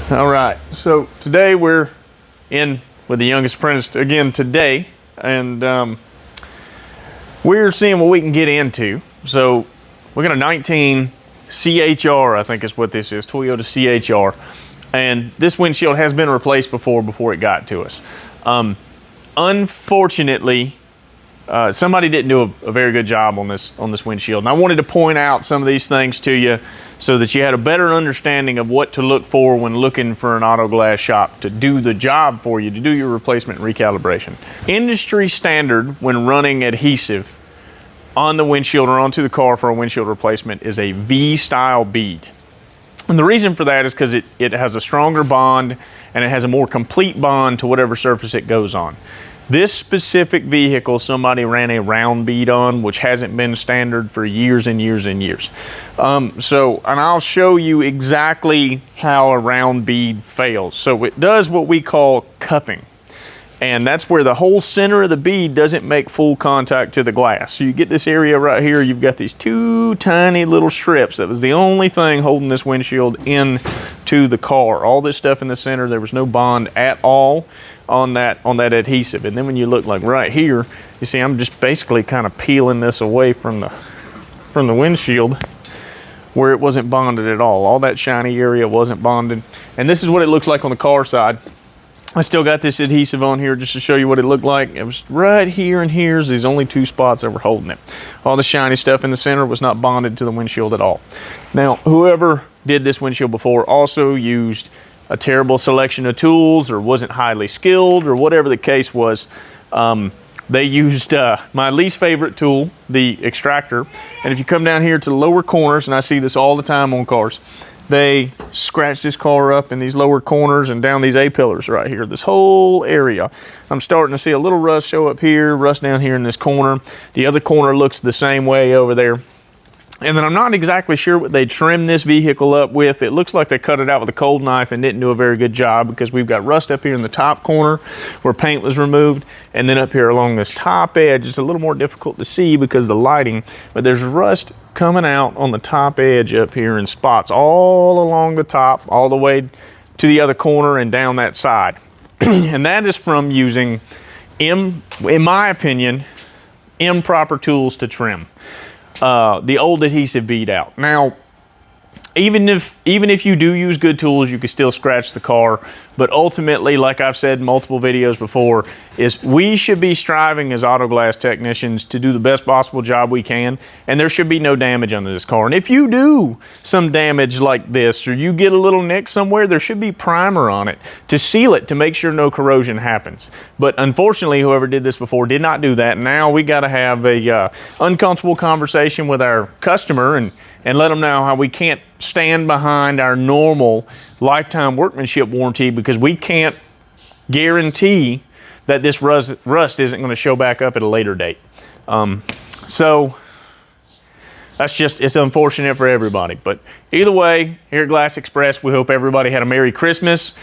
All right, so today we're in with the youngest apprentice again today, and we're seeing what we can get into. So we got a 19 CHR, I think is what this is, Toyota CHR, and this windshield has been replaced before it got to us. Unfortunately, somebody didn't do a very good job on this windshield, and I wanted to point out some of these things to you so that you had a better understanding of what to look for when looking for an auto glass shop to do the job for you, to do your replacement and recalibration. Industry standard when running adhesive on the windshield or onto the car for a windshield replacement is a V-style bead. And the reason for that is because it has a stronger bond and it has a more complete bond to whatever surface it goes on. This specific vehicle, somebody ran a round bead on, which hasn't been standard for years and years and years. And I'll show you exactly how a round bead fails. So it does what we call cupping. And that's where the whole center of the bead doesn't make full contact to the glass. So you get this area right here, you've got these two tiny little strips. That was the only thing holding this windshield in to the car. All this stuff in the center, there was no bond at all on that adhesive. And then when you look like right here, you see I'm just basically kind of peeling this away from the windshield where it wasn't bonded at all. All that shiny area wasn't bonded. And this is what it looks like on the car side. I still got this adhesive on here just to show you what it looked like. It was right here and here's these only two spots that were holding it. All the shiny stuff in the center was not bonded to the windshield at all. Now, whoever did this windshield before also used a terrible selection of tools or wasn't highly skilled or whatever the case was. They used my least favorite tool, the extractor. And if you come down here to the lower corners, and I see this all the time on cars, they scratched this car up in these lower corners and down these A-pillars right here, this whole area. I'm starting to see a little rust show up here, rust down here in this corner. The other corner looks the same way over there. And then I'm not exactly sure what they trimmed this vehicle up with. It looks like they cut it out with a cold knife and didn't do a very good job, because we've got rust up here in the top corner where paint was removed, and then up here along this top edge. It's a little more difficult to see because of the lighting, but there's rust coming out on the top edge up here in spots all along the top, all the way to the other corner and down that side. And that is from using, in my opinion, improper tools to trim the old adhesive bead out. Now, even if you do use good tools, you can still scratch the car. But ultimately, like I've said in multiple videos before, is we should be striving as auto glass technicians to do the best possible job we can, and there should be no damage on this car. And if you do some damage like this, or you get a little nick somewhere, there should be primer on it to seal it, to make sure no corrosion happens. But unfortunately, whoever did this before did not do that. Now we got to have a uncomfortable conversation with our customer and let them know how we can't stand behind our normal lifetime workmanship warranty, because we can't guarantee that this rust isn't going to show back up at a later date. So it's unfortunate for everybody. But either way, here at Glass Express, we hope everybody had a Merry Christmas.